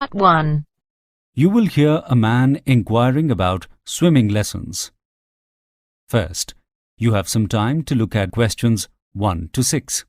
Part 1. You will hear a man inquiring about swimming lessons. First, you have some time to look at questions 1 to 6.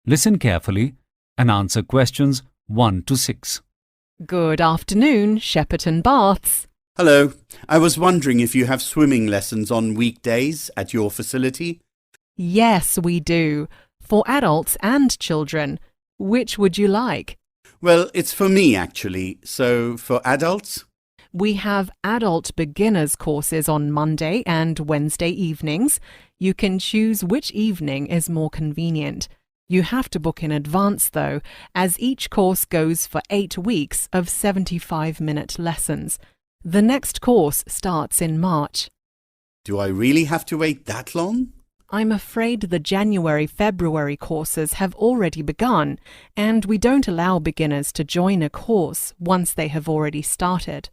Listen carefully and answer questions 1 to 6. Good afternoon, Shepperton Baths. Hello. I was wondering if you have swimming lessons on weekdays at your facility? Yes, we do. For adults and children. Which would you like? Well, it's for me actually. So, for adults? We have adult beginners courses on Monday and Wednesday evenings. You can choose which evening is more convenient. You have to book in advance though, as each course goes for 8 weeks of 75-minute lessons. The next course starts in March. Do I really have to wait that long? I'm afraid the January-February courses have already begun, and we don't allow beginners to join a course once they have already started.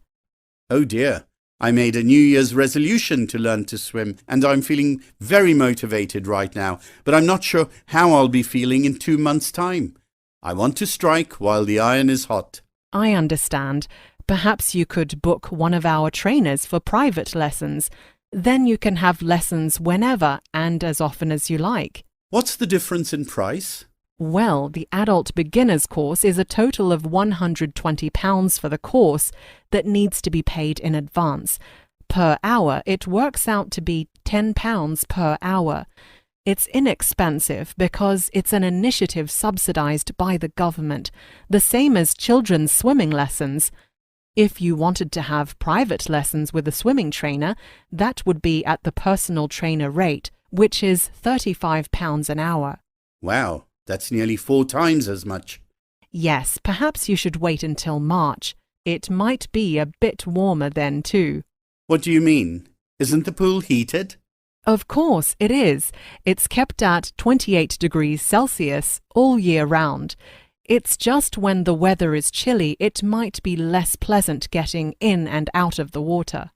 Oh dear. I made a New Year's resolution to learn to swim, and I'm feeling very motivated right now, but I'm not sure how I'll be feeling in 2 months' time. I want to strike while the iron is hot. I understand. Perhaps you could book one of our trainers for private lessons. Then you can have lessons whenever and as often as you like. What's the difference in price? Well, the adult beginners course is a total of £120 for the course that needs to be paid in advance. Per hour, it works out to be £10 per hour. It's inexpensive because it's an initiative subsidised by the government, the same as children's swimming lessons. If you wanted to have private lessons with a swimming trainer, that would be at the personal trainer rate, which is £35 an hour. Wow, that's nearly 4 times as much. Yes, perhaps you should wait until March. It might be a bit warmer then too. What do you mean? Isn't the pool heated? Of course it is. It's kept at 28 degrees Celsius all year round. It's just when the weather is chilly it might be less pleasant getting in and out of the water.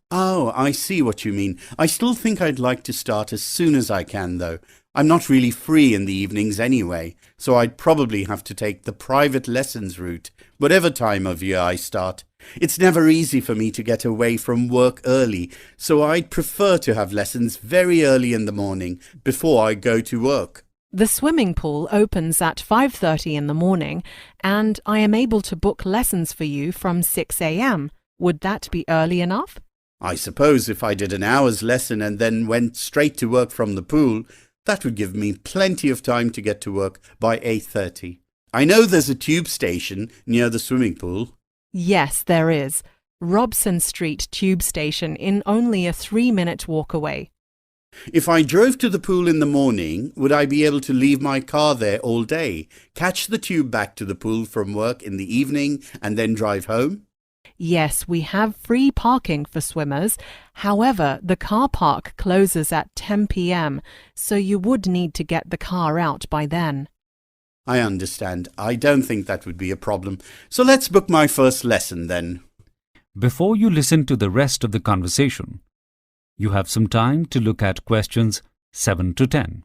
Oh, I see what you mean. I still think I'd like to start as soon as I can, though. I'm not really free in the evenings anyway, so I'd probably have to take the private lessons route, whatever time of year I start. It's never easy for me to get away from work early, so I'd prefer to have lessons very early in the morning, before I go to work. The swimming pool opens at 5:30 in the morning, and I am able to book lessons for you from 6 a.m. Would that be early enough? I suppose if I did an hour's lesson and then went straight to work from the pool, that would give me plenty of time to get to work by 8:30. I know there's a tube station near the swimming pool. Yes, there is. Robson Street Tube Station in only a 3-minute walk away. If I drove to the pool in the morning, would I be able to leave my car there all day, catch the tube back to the pool from work in the evening, and then drive home? Yes, we have free parking for swimmers. However, the car park closes at 10 p.m, so you would need to get the car out by then. I understand. I don't think that would be a problem. So let's book my first lesson then. Before you listen to the rest of the conversation, you have some time to look at questions 7 to 10.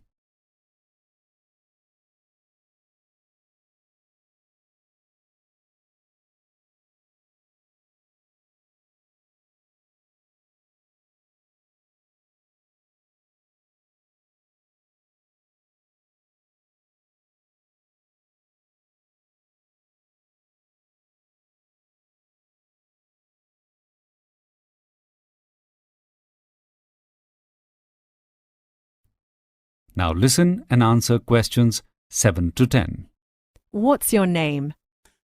Now listen and answer questions 7 to 10. What's your name?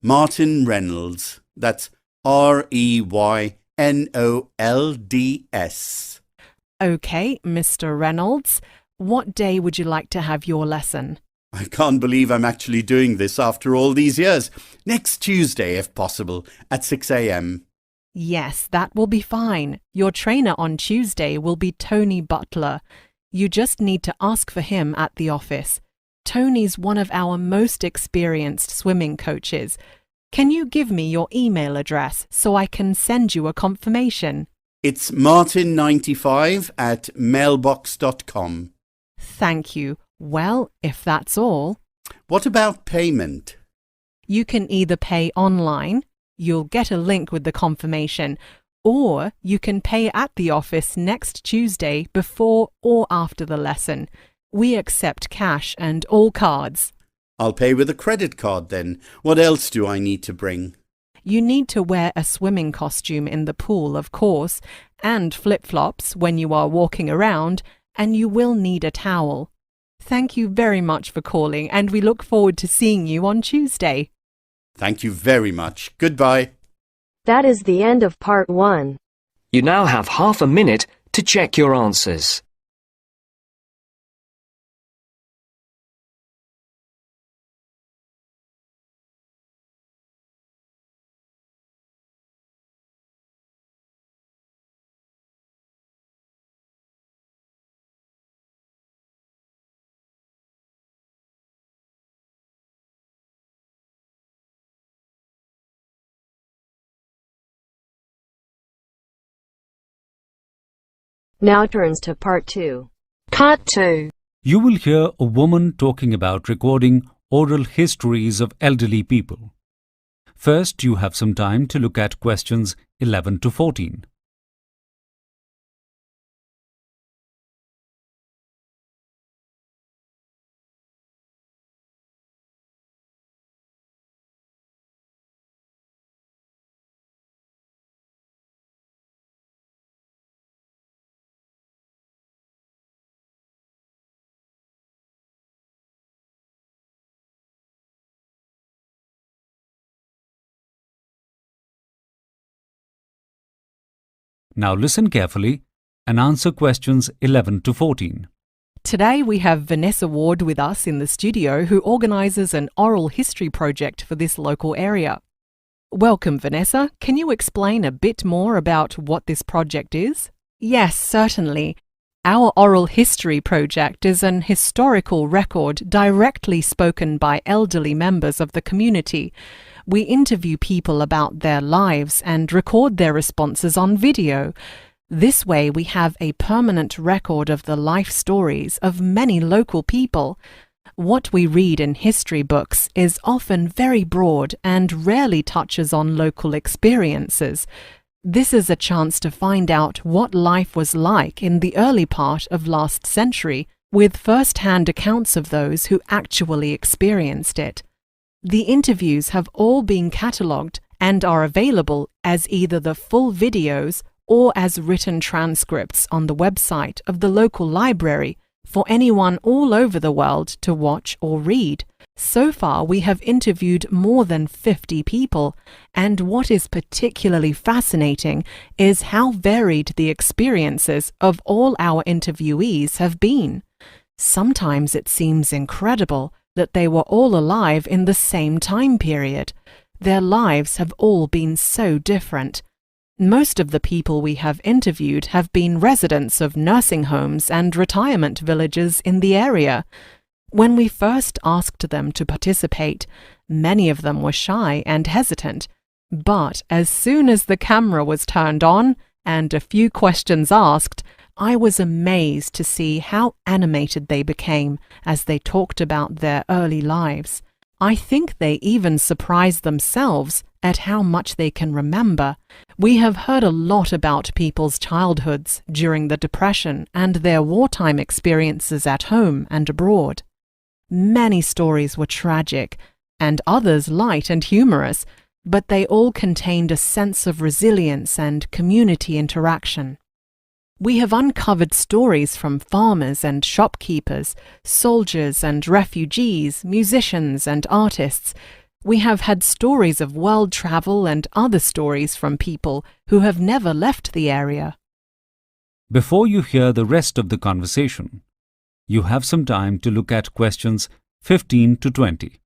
Martin Reynolds. That's Reynolds. Okay, Mr. Reynolds. What day would you like to have your lesson? I can't believe I'm actually doing this after all these years. Next Tuesday, if possible, at 6 a.m. Yes, that will be fine. Your trainer on Tuesday will be Tony Butler. You just need to ask for him at the office. Tony's one of our most experienced swimming coaches. Can you give me your email address so I can send you a confirmation? It's martin95@mailbox.com. Thank you. Well, if that's all, What about payment? you can either pay online, you'll get a link with the confirmation, or you can pay at the office next Tuesday before or after the lesson. We accept cash and all cards. I'll pay with a credit card then. What else do I need to bring? You need to wear a swimming costume in the pool, of course, and flip-flops when you are walking around, and you will need a towel. Thank you very much for calling, and we look forward to seeing you on Tuesday. Thank you very much. Goodbye. That is the end of part 1. You now have half a minute to check your answers. Now turns to part 2. Part 2. You will hear a woman talking about recording oral histories of elderly people. First, you have some time to look at questions 11 to 14. Now listen carefully and answer questions 11 to 14. Today we have Vanessa Ward with us in the studio, who organises an oral history project for this local area. Welcome, Vanessa. Can you explain a bit more about what this project is? Yes, certainly. Our oral history project is an historical record directly spoken by elderly members of the community. We interview people about their lives and record their responses on video. This way we have a permanent record of the life stories of many local people. What we read in history books is often very broad and rarely touches on local experiences. This is a chance to find out what life was like in the early part of last century, with first-hand accounts of those who actually experienced it. The interviews have all been catalogued and are available as either the full videos or as written transcripts on the website of the local library for anyone all over the world to watch or read. So far, we have interviewed more than 50 people, and what is particularly fascinating is how varied the experiences of all our interviewees have been. Sometimes it seems incredible that they were all alive in the same time period. Their lives have all been so different. Most of the people we have interviewed have been residents of nursing homes and retirement villages in the area. When we first asked them to participate, many of them were shy and hesitant. But as soon as the camera was turned on and a few questions asked, I was amazed to see how animated they became as they talked about their early lives. I think they even surprised themselves at how much they can remember. We have heard a lot about people's childhoods during the Depression and their wartime experiences at home and abroad. Many stories were tragic, and others light and humorous, but they all contained a sense of resilience and community interaction. We have uncovered stories from farmers and shopkeepers, soldiers and refugees, musicians and artists. We have had stories of world travel and other stories from people who have never left the area. Before you hear the rest of the conversation, you have some time to look at questions 15 to 20.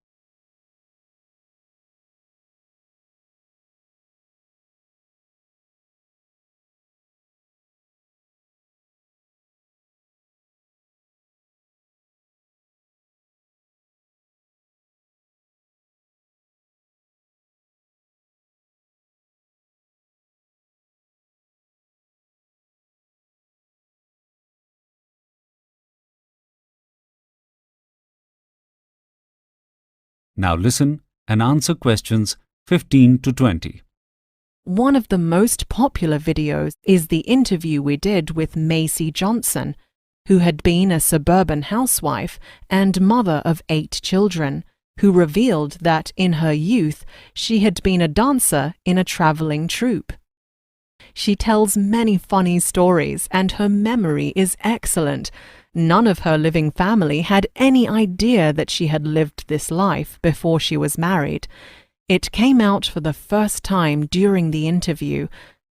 Now listen and answer questions 15 to 20. One of the most popular videos is the interview we did with Macy Johnson, who had been a suburban housewife and mother of 8 children, who revealed that in her youth she had been a dancer in a traveling troupe. She tells many funny stories and her memory is excellent. None of her living family had any idea that she had lived this life before she was married. It came out for the first time during the interview.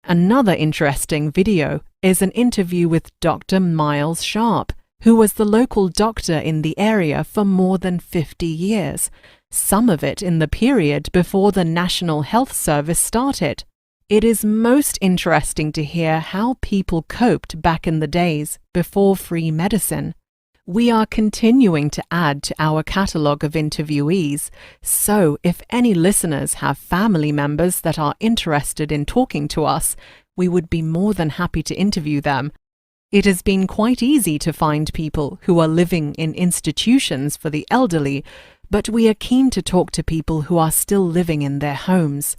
Another interesting video is an interview with Dr. Miles Sharp, who was the local doctor in the area for more than 50 years, some of it in the period before the National Health Service started. It is most interesting to hear how people coped back in the days before free medicine. We are continuing to add to our catalogue of interviewees, so if any listeners have family members that are interested in talking to us, we would be more than happy to interview them. It has been quite easy to find people who are living in institutions for the elderly, but we are keen to talk to people who are still living in their homes.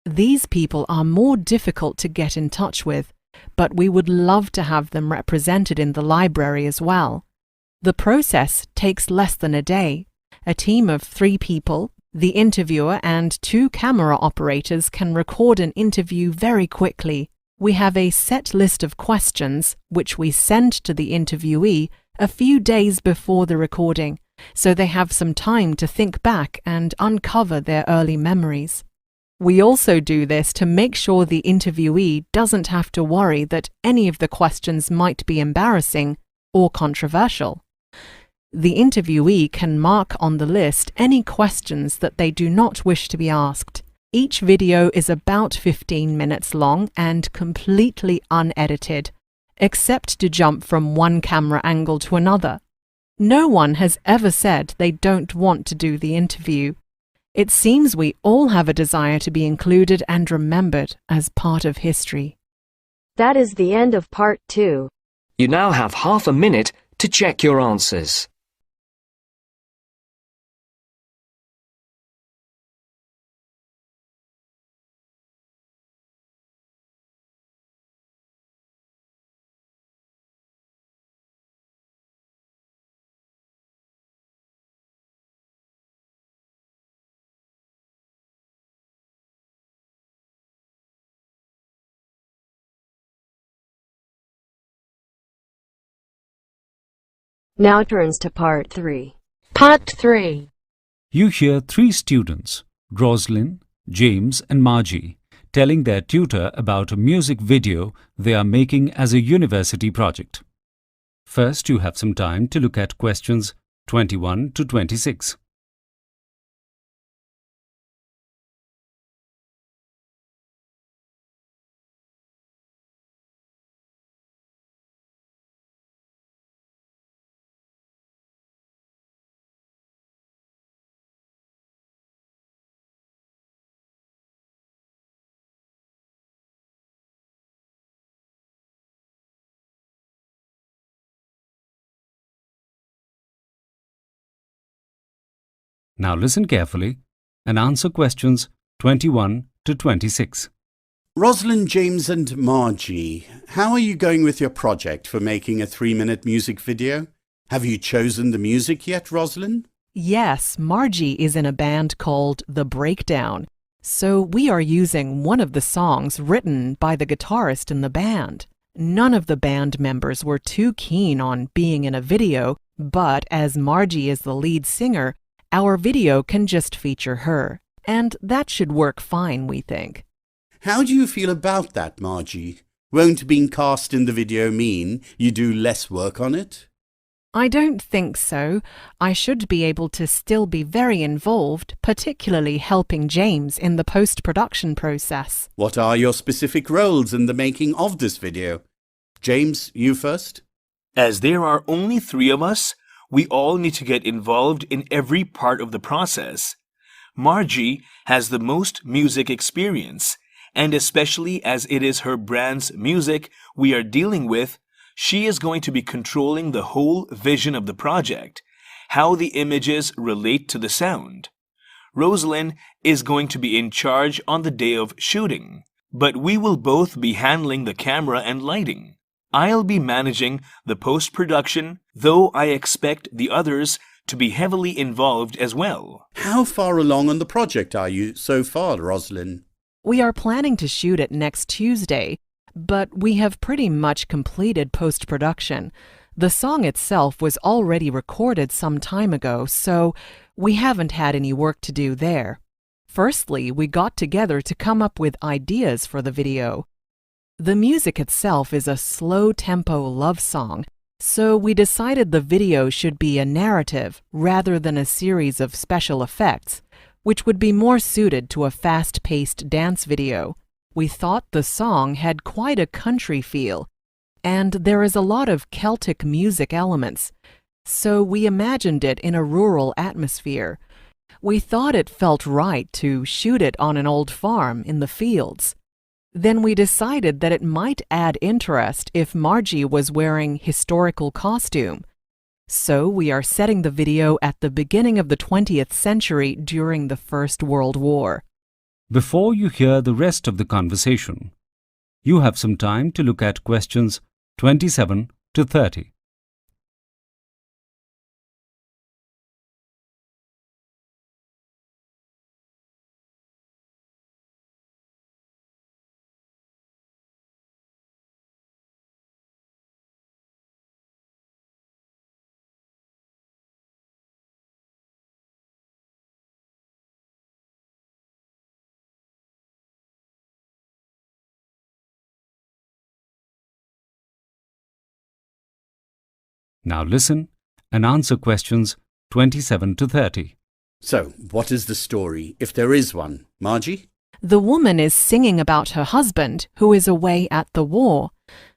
These people are more difficult to get in touch with, but we would love to have them represented in the library as well. The process takes less than a day. A team of 3 people, the interviewer and 2 camera operators can record an interview very quickly. We have a set list of questions which we send to the interviewee a few days before the recording, so they have some time to think back and uncover their early memories. We also do this to make sure the interviewee doesn't have to worry that any of the questions might be embarrassing or controversial. The interviewee can mark on the list any questions that they do not wish to be asked. Each video is about 15 minutes long and completely unedited, except to jump from one camera angle to another. No one has ever said they don't want to do the interview. It seems we all have a desire to be included and remembered as part of history. That is the end of part 2. You now have half a minute to check your answers. Now turns to part 3. Part 3. You hear 3 students, Roslyn, James and Margie, telling their tutor about a music video they are making as a university project. First, you have some time to look at questions 21 to 26. Now listen carefully and answer questions 21 to 26. Rosalind, James and Margie, how are you going with your project for making a 3-minute music video? Have you chosen the music yet, Rosalind? Yes, Margie is in a band called The Breakdown, so we are using one of the songs written by the guitarist in the band. None of the band members were too keen on being in a video, but as Margie is the lead singer, our video can just feature her, and that should work fine, we think. How do you feel about that, Margie? Won't being cast in the video mean you do less work on it? I don't think so. I should be able to still be very involved, particularly helping James in the post-production process. What are your specific roles in the making of this video? James, you first. As there are only 3 of us, we all need to get involved in every part of the process. Margie has the most music experience, and especially as it is her brand's music we are dealing with, she is going to be controlling the whole vision of the project, how the images relate to the sound. Rosalind is going to be in charge on the day of shooting, but we will both be handling the camera and lighting. I'll be managing the post-production, though I expect the others to be heavily involved as well. How far along on the project are you so far, Rosalind? We are planning to shoot it next Tuesday, but we have pretty much completed post-production. The song itself was already recorded some time ago, so we haven't had any work to do there. Firstly, we got together to come up with ideas for the video. The music itself is a slow-tempo love song, so we decided the video should be a narrative rather than a series of special effects, which would be more suited to a fast-paced dance video. We thought the song had quite a country feel, and there is a lot of Celtic music elements, so we imagined it in a rural atmosphere. We thought it felt right to shoot it on an old farm in the fields. Then we decided that it might add interest if Margie was wearing historical costume. So we are setting the video at the beginning of the 20th century during the First World War. Before you hear the rest of the conversation, you have some time to look at questions 27 to 30. Now listen and answer questions 27 to 30. So, what is the story, if there is one, Margie? The woman is singing about her husband, who is away at the war.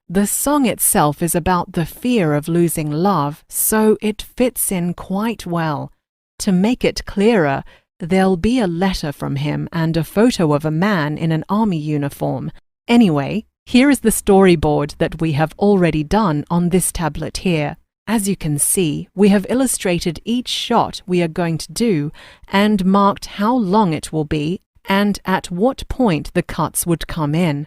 The song itself is about the fear of losing love, so it fits in quite well. To make it clearer, there'll be a letter from him and a photo of a man in an army uniform. Anyway, here is the storyboard that we have already done on this tablet here. As you can see, we have illustrated each shot we are going to do and marked how long it will be and at what point the cuts would come in.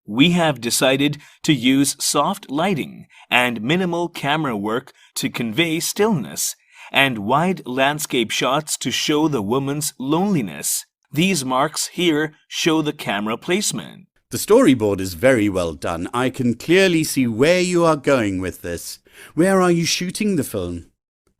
We have decided to use soft lighting and minimal camera work to convey stillness, and wide landscape shots to show the woman's loneliness. These marks here show the camera placement. The storyboard is very well done. I can clearly see where you are going with this. Where are you shooting the film?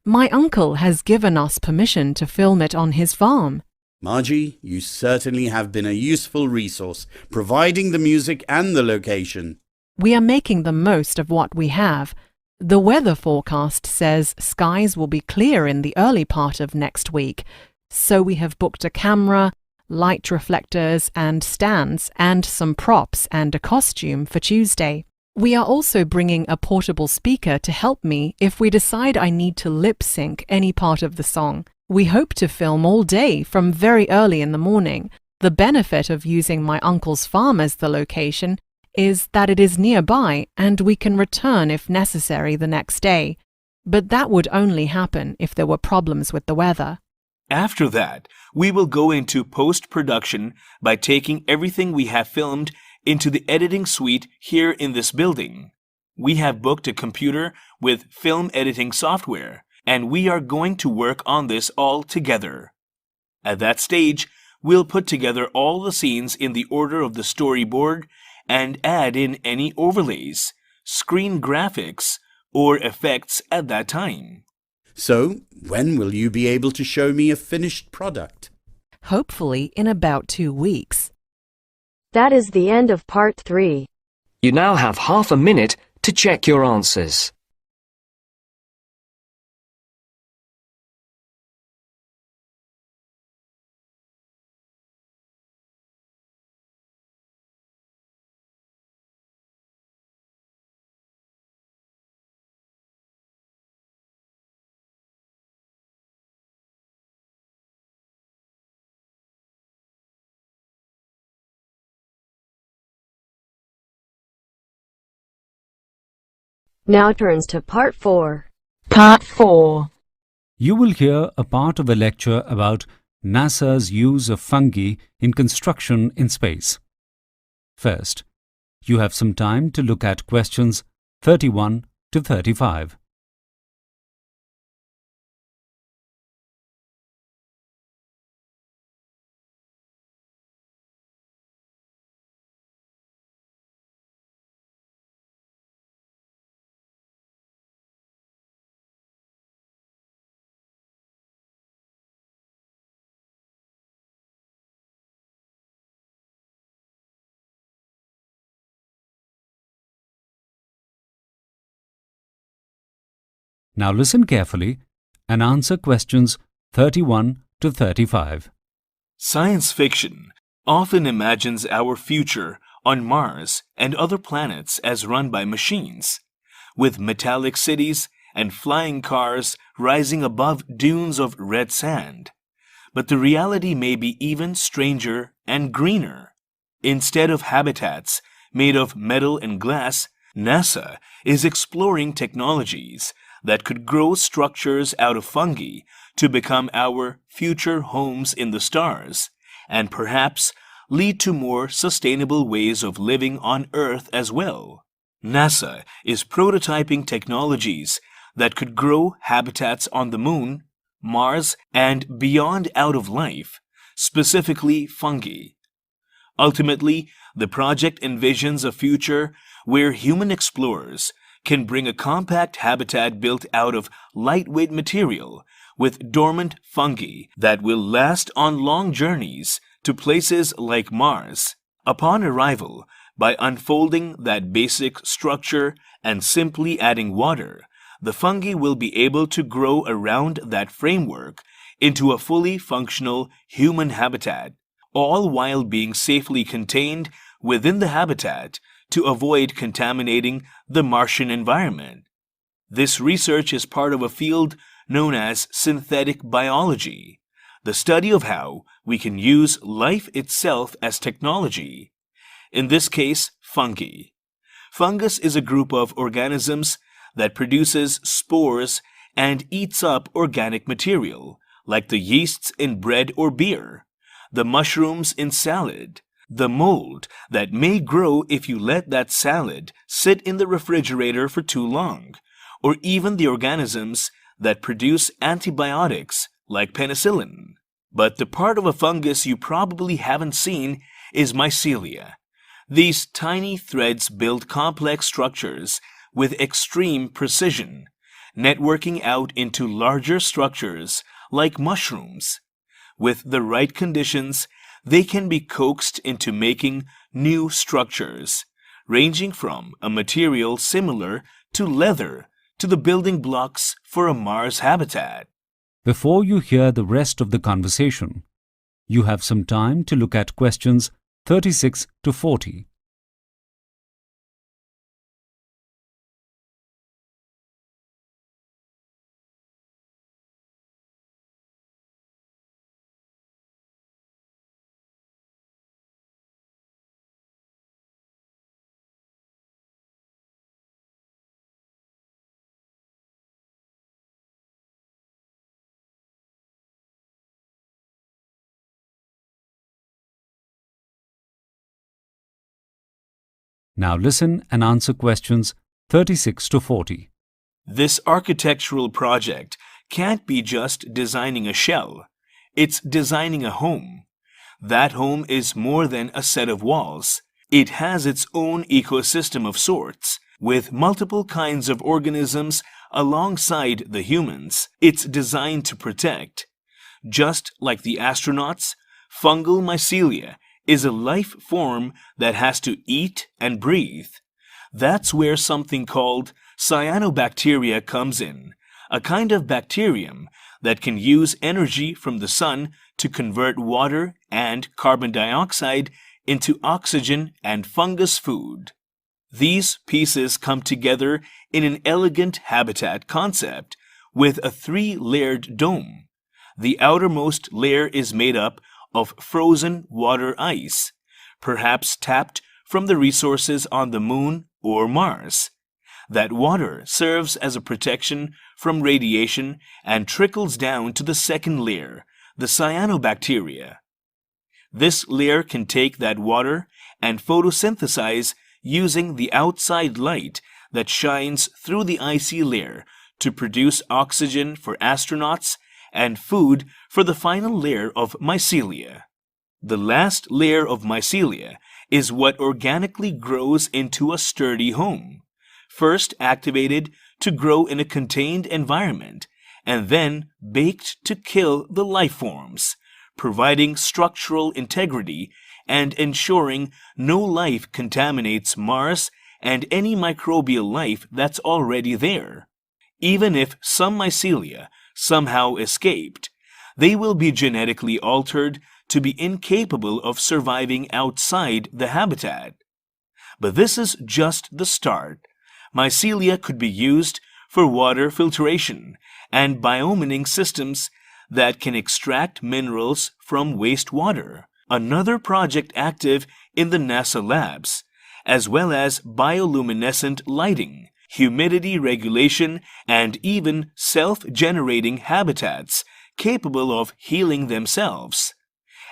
My uncle has given us permission to film it on his farm. Margie, you certainly have been a useful resource, providing the music and the location. We are making the most of what we have. The weather forecast says skies will be clear in the early part of next week, so we have booked a camera, light reflectors and stands, and some props and a costume for Tuesday. We are also bringing a portable speaker to help me if we decide I need to lip-sync any part of the song. We hope to film all day from very early in the morning. The benefit of using my uncle's farm as the location is that it is nearby and we can return if necessary the next day. But that would only happen if there were problems with the weather. After that, we will go into post-production by taking everything we have filmed into the editing suite here in this building. We have booked a computer with film editing software, and we are going to work on this all together. At that stage, we'll put together all the scenes in the order of the storyboard and add in any overlays, screen graphics, or effects at that time. So, when will you be able to show me a finished product? Hopefully in about 2 weeks. That is the end of part 3. You now have half a minute to check your answers. Now turns to Part 4. Part 4. You will hear a part of a lecture about NASA's use of fungi in construction in space. First, you have some time to look at questions 31 to 35. Now listen carefully and answer questions 31 to 35. Science fiction often imagines our future on Mars and other planets as run by machines, with metallic cities and flying cars rising above dunes of red sand. But the reality may be even stranger and greener. Instead of habitats made of metal and glass, NASA is exploring technologies that could grow structures out of fungi to become our future homes in the stars, and perhaps lead to more sustainable ways of living on Earth as well. NASA is prototyping technologies that could grow habitats on the Moon, Mars, and beyond out of life, specifically fungi. Ultimately, the project envisions a future where human explorers can bring a compact habitat built out of lightweight material with dormant fungi that will last on long journeys to places like Mars. Upon arrival, by unfolding that basic structure and simply adding water, the fungi will be able to grow around that framework into a fully functional human habitat, all while being safely contained within the habitat to avoid contaminating the Martian environment. This research is part of a field known as synthetic biology, the study of how we can use life itself as technology. In this case, fungi. Fungus is a group of organisms that produces spores and eats up organic material, like the yeasts in bread or beer, the mushrooms in salad, the mold that may grow if you let that salad sit in the refrigerator for too long, or even the organisms that produce antibiotics like penicillin. But the part of a fungus you probably haven't seen is mycelia. These tiny threads build complex structures with extreme precision, networking out into larger structures like mushrooms. With the right conditions, they can be coaxed into making new structures, ranging from a material similar to leather to the building blocks for a Mars habitat. Before you hear the rest of the conversation, you have some time to look at questions 36 to 40. Now listen and answer questions 36 to 40. This architectural project can't be just designing a shell. It's designing a home. That home is more than a set of walls. It has its own ecosystem of sorts, with multiple kinds of organisms alongside the humans. It's designed to protect. Just like the astronauts, fungal mycelia is a life form that has to eat and breathe. That's where something called cyanobacteria comes in, a kind of bacterium that can use energy from the sun to convert water and carbon dioxide into oxygen and fungus food. These pieces come together in an elegant habitat concept with a 3-layered dome. The outermost layer is made up of frozen water ice, perhaps tapped from the resources on the Moon or Mars. That water serves as a protection from radiation and trickles down to the second layer, the cyanobacteria. This layer can take that water and photosynthesize using the outside light that shines through the icy layer to produce oxygen for astronauts and food for the final layer of mycelia. The last layer of mycelia is what organically grows into a sturdy home, first activated to grow in a contained environment and then baked to kill the life forms, providing structural integrity and ensuring no life contaminates Mars and any microbial life that's already there. Even if some mycelia somehow escaped, they will be genetically altered to be incapable of surviving outside the habitat. But this is just the start. Mycelia could be used for water filtration and biomining systems that can extract minerals from wastewater, another project active in the NASA labs, as well as bioluminescent lighting, humidity regulation, and even self-generating habitats capable of healing themselves.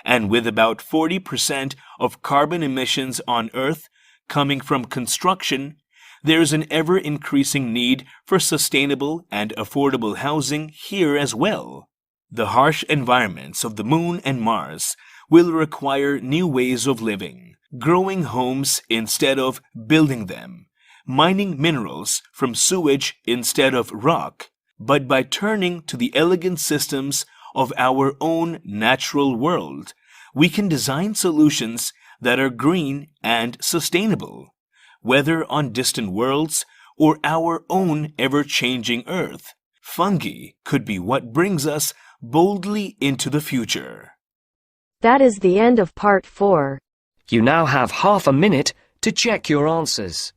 And with about 40% of carbon emissions on Earth coming from construction, there is an ever-increasing need for sustainable and affordable housing here as well. The harsh environments of the Moon and Mars will require new ways of living, growing homes instead of building them, mining minerals from sewage instead of rock, but by turning to the elegant systems of our own natural world, we can design solutions that are green and sustainable, whether on distant worlds or our own ever-changing Earth. Fungi could be what brings us boldly into the future. That is the end of part 4. You now have half a minute to check your answers.